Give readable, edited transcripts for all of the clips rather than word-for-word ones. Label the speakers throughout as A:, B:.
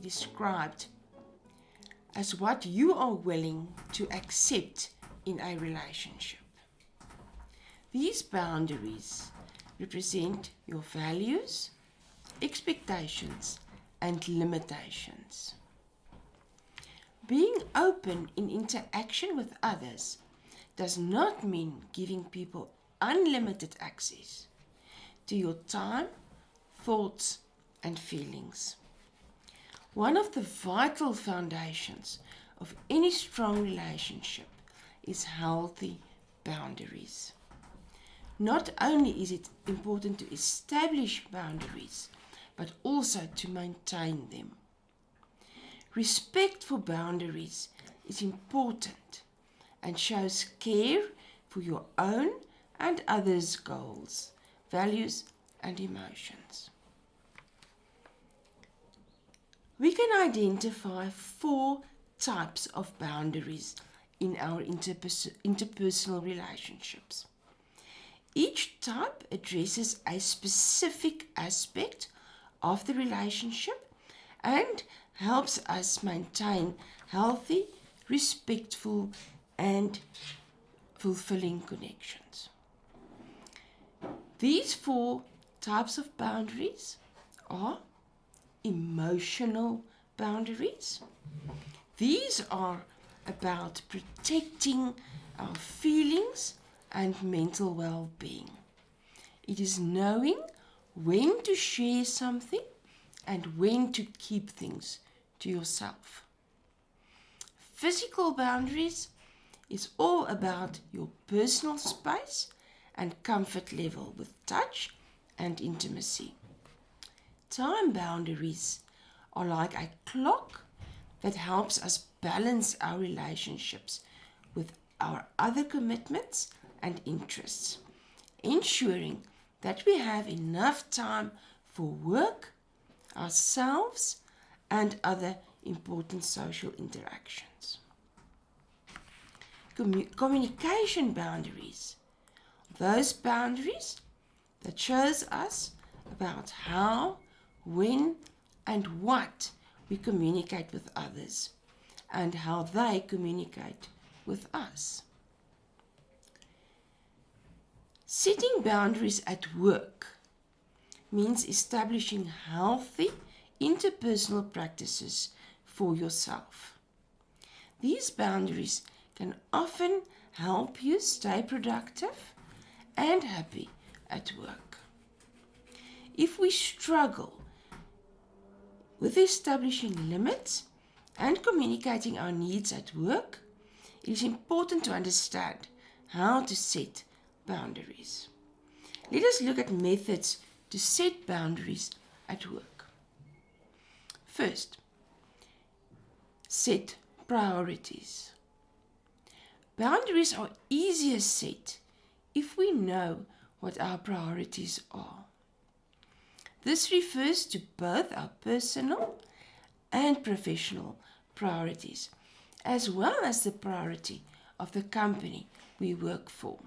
A: described as what you are willing to accept in a relationship. These boundaries represent your values, expectations, and limitations. Being open in interaction with others does not mean giving people unlimited access to your time, thoughts, and feelings. One of the vital foundations of any strong relationship is healthy boundaries. Not only is it important to establish boundaries, but also to maintain them. Respect for boundaries is important and shows care for your own and others' goals, values, and emotions. We can identify 4 types of boundaries in our interpersonal relationships. Each type addresses a specific aspect of the relationship and helps us maintain healthy, respectful, and fulfilling connections. These 4 types of boundaries are emotional boundaries. These are about protecting our feelings and mental well-being. It is knowing when to share something and when to keep things to yourself. Physical boundaries is all about your personal space and comfort level with touch and intimacy. Time boundaries are like a clock that helps us balance our relationships with our other commitments and interests, ensuring that we have enough time for work, ourselves, and other important social interactions. Communication boundaries, those boundaries that shows us about how, when, and what we communicate with others, and how they communicate with us. Setting boundaries at work means establishing healthy interpersonal practices for yourself. These boundaries can often help you stay productive and happy at work. If we struggle with establishing limits and communicating our needs at work, it is important to understand how to set boundaries. Let us look at methods to set boundaries at work. First, set priorities. Boundaries are easier set if we know what our priorities are. This refers to both our personal and professional priorities, as well as the priority of the company we work for.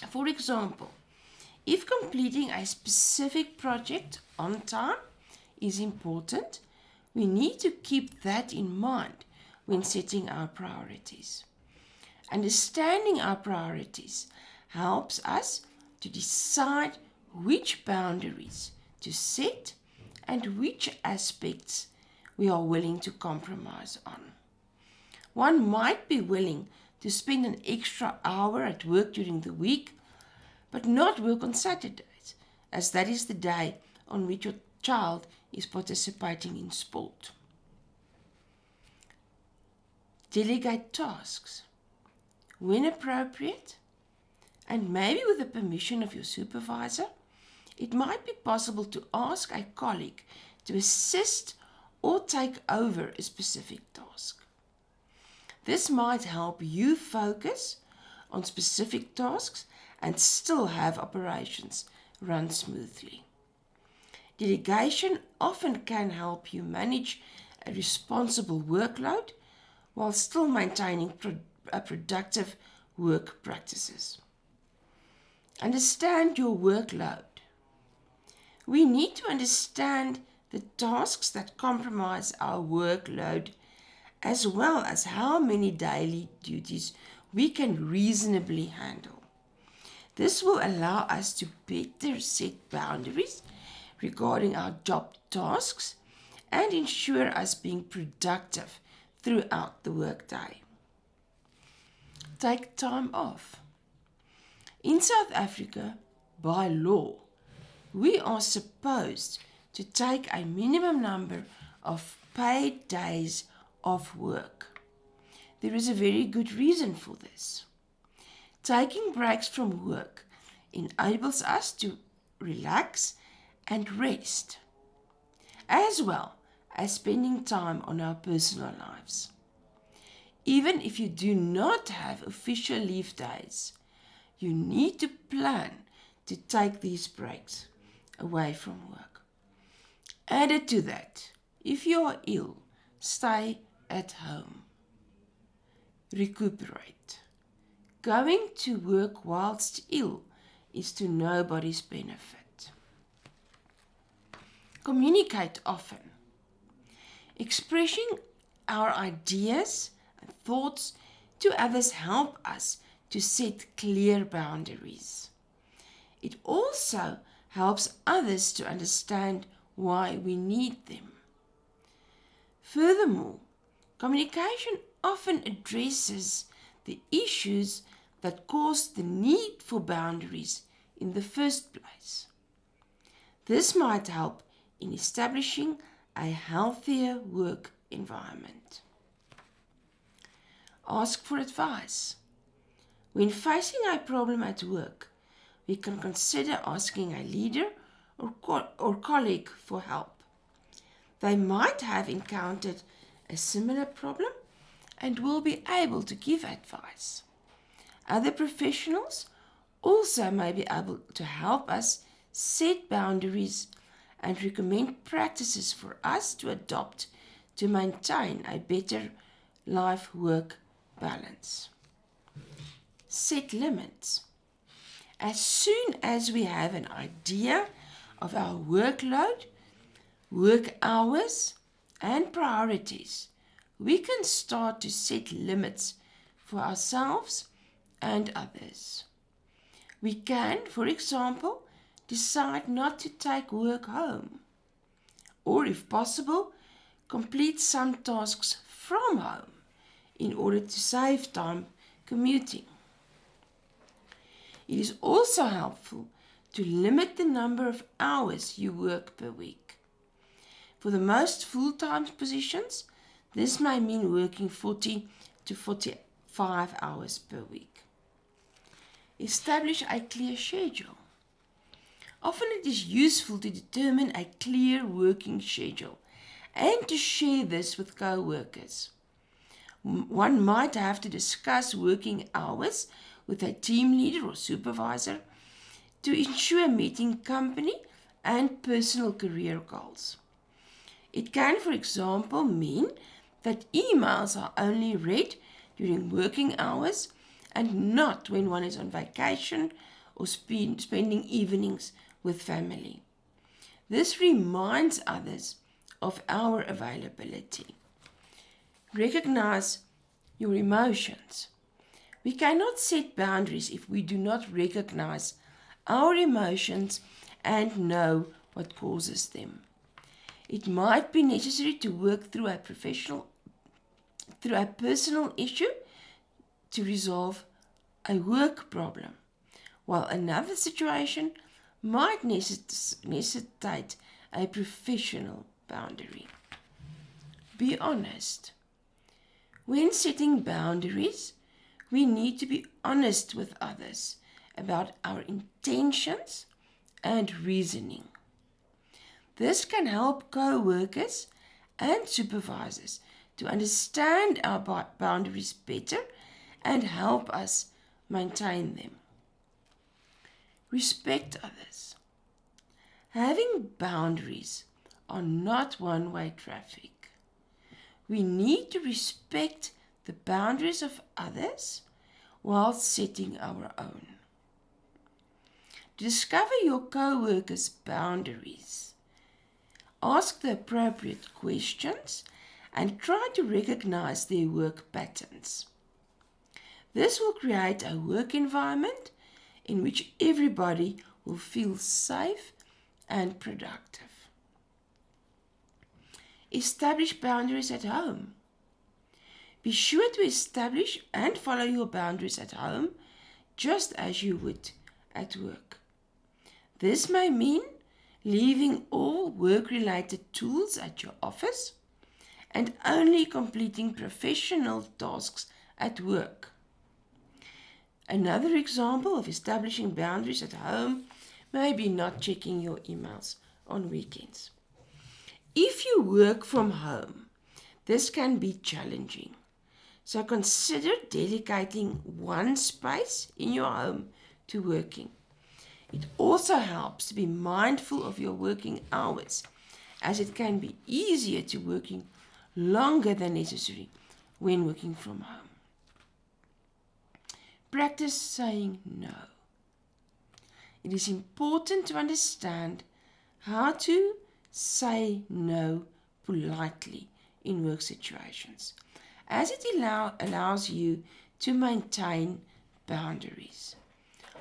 A: For example, if completing a specific project on time is important, we need to keep that in mind when setting our priorities. Understanding our priorities helps us to decide which boundaries to set and which aspects we are willing to compromise on. One might be willing to spend an extra hour at work during the week, but not work on Saturdays, as that is the day on which your child is participating in sport. Delegate tasks when appropriate, and maybe with the permission of your supervisor. It might be possible to ask a colleague to assist or take over a specific task. This might help you focus on specific tasks and still have operations run smoothly. Delegation often can help you manage a responsible workload while still maintaining productive work practices. Understand your workload. We need to understand the the tasks that compromise our workload, as well as how many daily duties we can reasonably handle. This will allow us to better set boundaries regarding our job tasks and ensure us being productive throughout the workday. Take time off. In South Africa, by law, we are supposed to take a minimum number of paid days off work. There is a very good reason for this. Taking breaks from work enables us to relax and rest, as well as spending time on our personal lives. Even if you do not have official leave days, you need to plan to take these breaks away from work. Added to that, if you are ill, stay at home. Recuperate. Going to work whilst ill is to nobody's benefit. Communicate often. Expressing our ideas and thoughts to others help us to set clear boundaries. It also helps others to understand why we need them. Furthermore, communication often addresses the issues that cause the need for boundaries in the first place. This might help in establishing a healthier work environment. Ask for advice. When facing a problem at work, we can consider asking a leader or colleague for help. They might have encountered a similar problem and will be able to give advice. Other professionals also may be able to help us set boundaries and recommend practices for us to adopt to maintain a better life-work balance. Set limits. As soon as we have an idea of our workload, work hours, and priorities, we can start to set limits for ourselves and others. We can, for example, decide not to take work home, or if possible, complete some tasks from home in order to save time commuting. It is also helpful to limit the number of hours you work per week. For the most full-time positions, this may mean working 40 to 45 hours per week. Establish a clear schedule. Often it is useful to determine a clear working schedule and to share this with co-workers. One might have to discuss working hours with a team leader or supervisor to ensure meeting company and personal career goals. It can, for example, mean that emails are only read during working hours and not when one is on vacation or spending evenings with family. This reminds others of our availability. Recognize your emotions. We cannot set boundaries if we do not recognize our emotions and know what causes them. It might be necessary to work through a personal issue to resolve a work problem, while another situation might necessitate a professional boundary. Be honest. When setting boundaries, we need to be honest with others about our intentions and reasoning. This can help co-workers and supervisors to understand our boundaries better and help us maintain them. Respect others. Having boundaries are not one-way traffic. We need to respect the boundaries of others while setting our own. Discover your co-workers' boundaries. Ask the appropriate questions and try to recognize their work patterns. This will create a work environment in which everybody will feel safe and productive. Establish boundaries at home. Be sure to establish and follow your boundaries at home just as you would at work. This may mean leaving all work-related tools at your office and only completing professional tasks at work. Another example of establishing boundaries at home may be not checking your emails on weekends. If you work from home, this can be challenging. So consider dedicating one space in your home to working. It also helps to be mindful of your working hours, as it can be easier to working longer than necessary when working from home. Practice saying no. It is important to understand how to say no politely in work situations, as it allows you to maintain boundaries.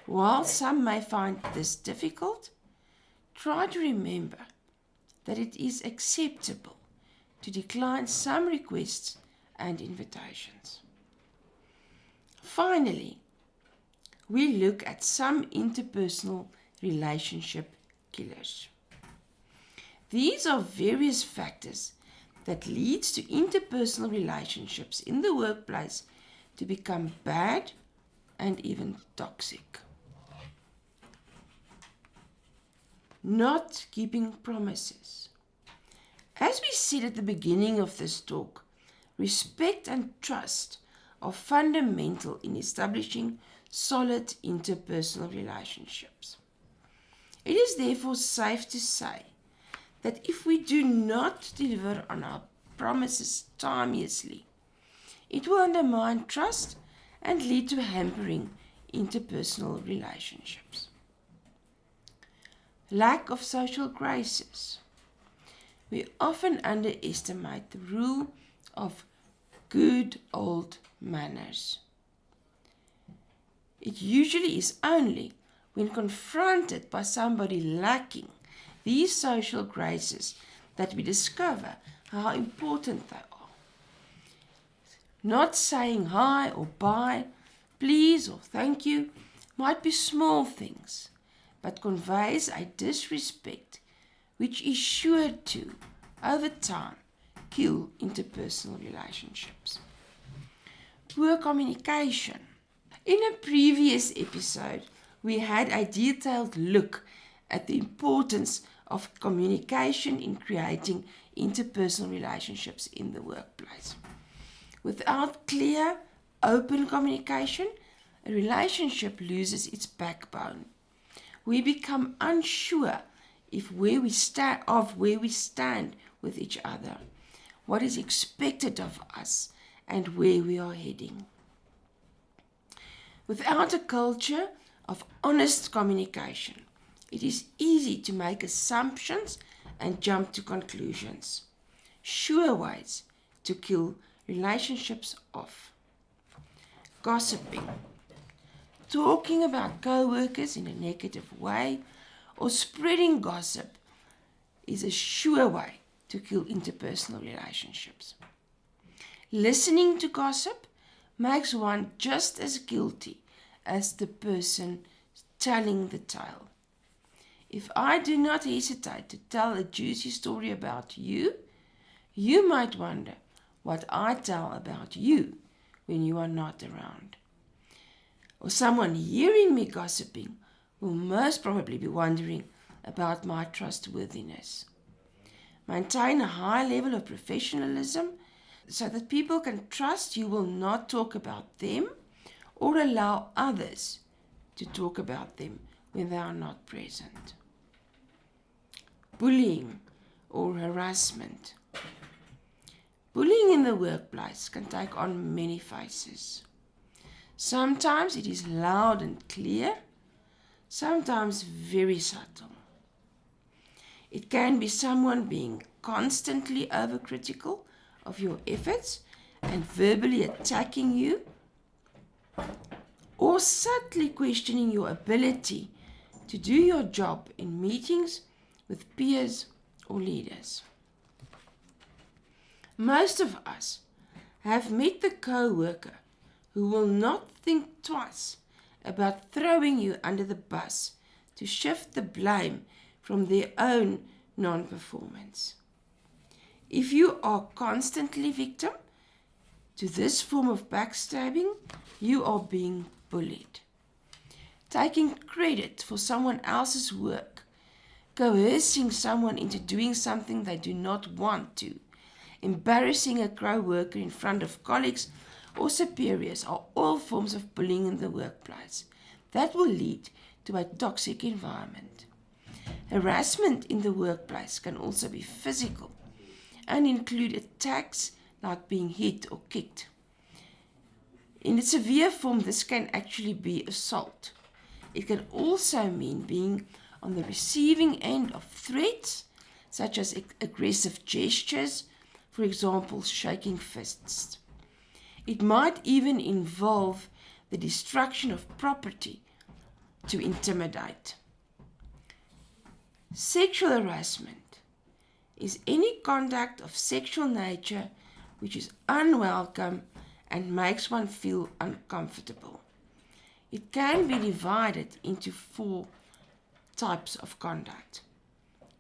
A: While some may find this difficult, try to remember that it is acceptable to decline some requests and invitations. Finally, we look at some interpersonal relationship killers. These are various factors that leads to interpersonal relationships in the workplace to become bad and even toxic. Not keeping promises. As we said at the beginning of this talk, respect and trust are fundamental in establishing solid interpersonal relationships. It is therefore safe to say that if we do not deliver on our promises timeously, it will undermine trust and lead to hampering interpersonal relationships. Lack of social graces. We often underestimate the rule of good old manners. It usually is only when confronted by somebody lacking these social graces that we discover how important they are. Not saying hi or bye, please or thank you might be small things, but conveys a disrespect which is sure to, over time, kill interpersonal relationships. Poor communication. In a previous episode, we had a detailed look at the importance of communication in creating interpersonal relationships in the workplace. Without clear, open communication, a relationship loses its backbone. We become unsure of where we stand with each other, what is expected of us, and where we are heading. Without a culture of honest communication, it is easy to make assumptions and jump to conclusions. Sure ways to kill relationships off. Gossiping. Talking about co-workers in a negative way or spreading gossip is a sure way to kill interpersonal relationships. Listening to gossip makes one just as guilty as the person telling the tale. If I do not hesitate to tell a juicy story about you, you might wonder what I tell about you when you are not around. Or someone hearing me gossiping will most probably be wondering about my trustworthiness. Maintain a high level of professionalism so that people can trust you will not talk about them or allow others to talk about them when they are not present. Bullying or harassment. Bullying in the workplace can take on many faces. Sometimes it is loud and clear, sometimes very subtle. It can be someone being constantly overcritical of your efforts and verbally attacking you, or subtly questioning your ability to do your job in meetings with peers or leaders. Most of us have met the co-worker who will not think twice about throwing you under the bus to shift the blame from their own non-performance. If you are constantly victim to this form of backstabbing, you are being bullied. Taking credit for someone else's work, coercing someone into doing something they do not want to, embarrassing a co-worker in front of colleagues or superiors are all forms of bullying in the workplace that will lead to a toxic environment. Harassment in the workplace can also be physical and include attacks like being hit or kicked. In its severe form, this can actually be assault. It can also mean being on the receiving end of threats, such as aggressive gestures, for example, shaking fists. It might even involve the destruction of property to intimidate. Sexual harassment is any conduct of sexual nature which is unwelcome and makes one feel uncomfortable. It can be divided into 4 types of conduct.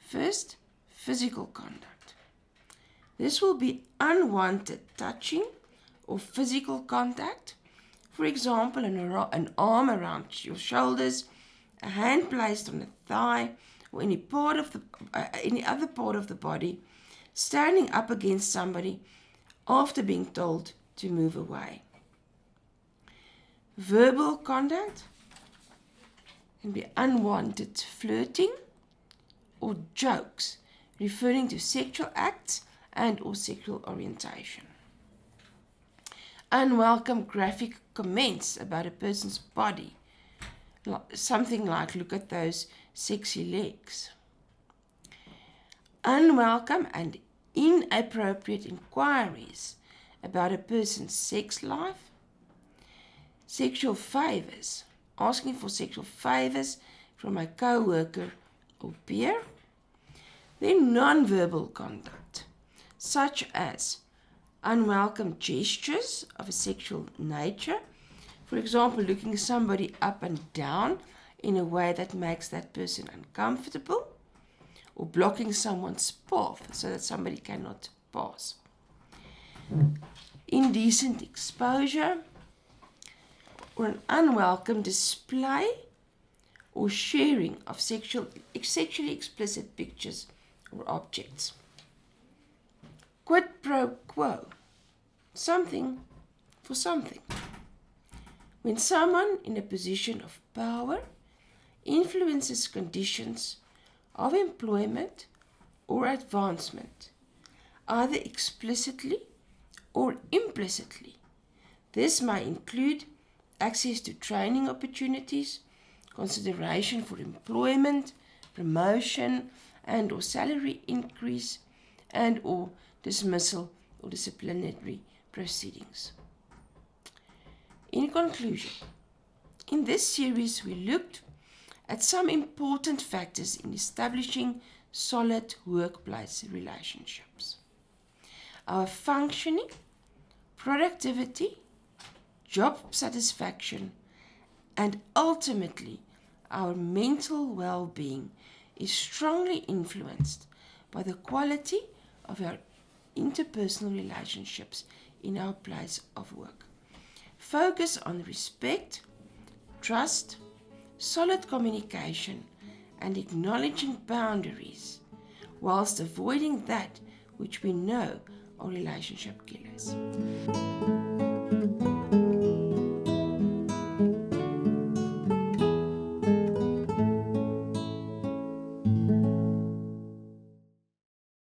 A: First, physical conduct. This will be unwanted touching or physical contact. For example, an arm around your shoulders, a hand placed on a thigh, or any other part of the body, standing up against somebody after being told to move away. Verbal conduct can be unwanted flirting or jokes referring to sexual acts and or sexual orientation. Unwelcome graphic comments about a person's body, something like, look at those sexy legs. Unwelcome and inappropriate inquiries about a person's sex life. Sexual favors, asking for sexual favors from a co-worker or peer. Then non-verbal conduct, such as unwelcome gestures of a sexual nature. For example, looking somebody up and down in a way that makes that person uncomfortable, or blocking someone's path so that somebody cannot pass. Indecent exposure, or an unwelcome display or sharing of sexually explicit pictures or objects. Quid pro quo, something for something. When someone in a position of power influences conditions of employment or advancement, either explicitly or implicitly. This may include access to training opportunities, consideration for employment, promotion and or salary increase, and or dismissal or disciplinary proceedings. In conclusion, in this series we looked at some important factors in establishing solid workplace relationships. Our functioning, productivity, job satisfaction, and ultimately our mental well-being is strongly influenced by the quality of our interpersonal relationships in our place of work. Focus on respect, trust, solid communication, and acknowledging boundaries, whilst avoiding that which we know are relationship killers.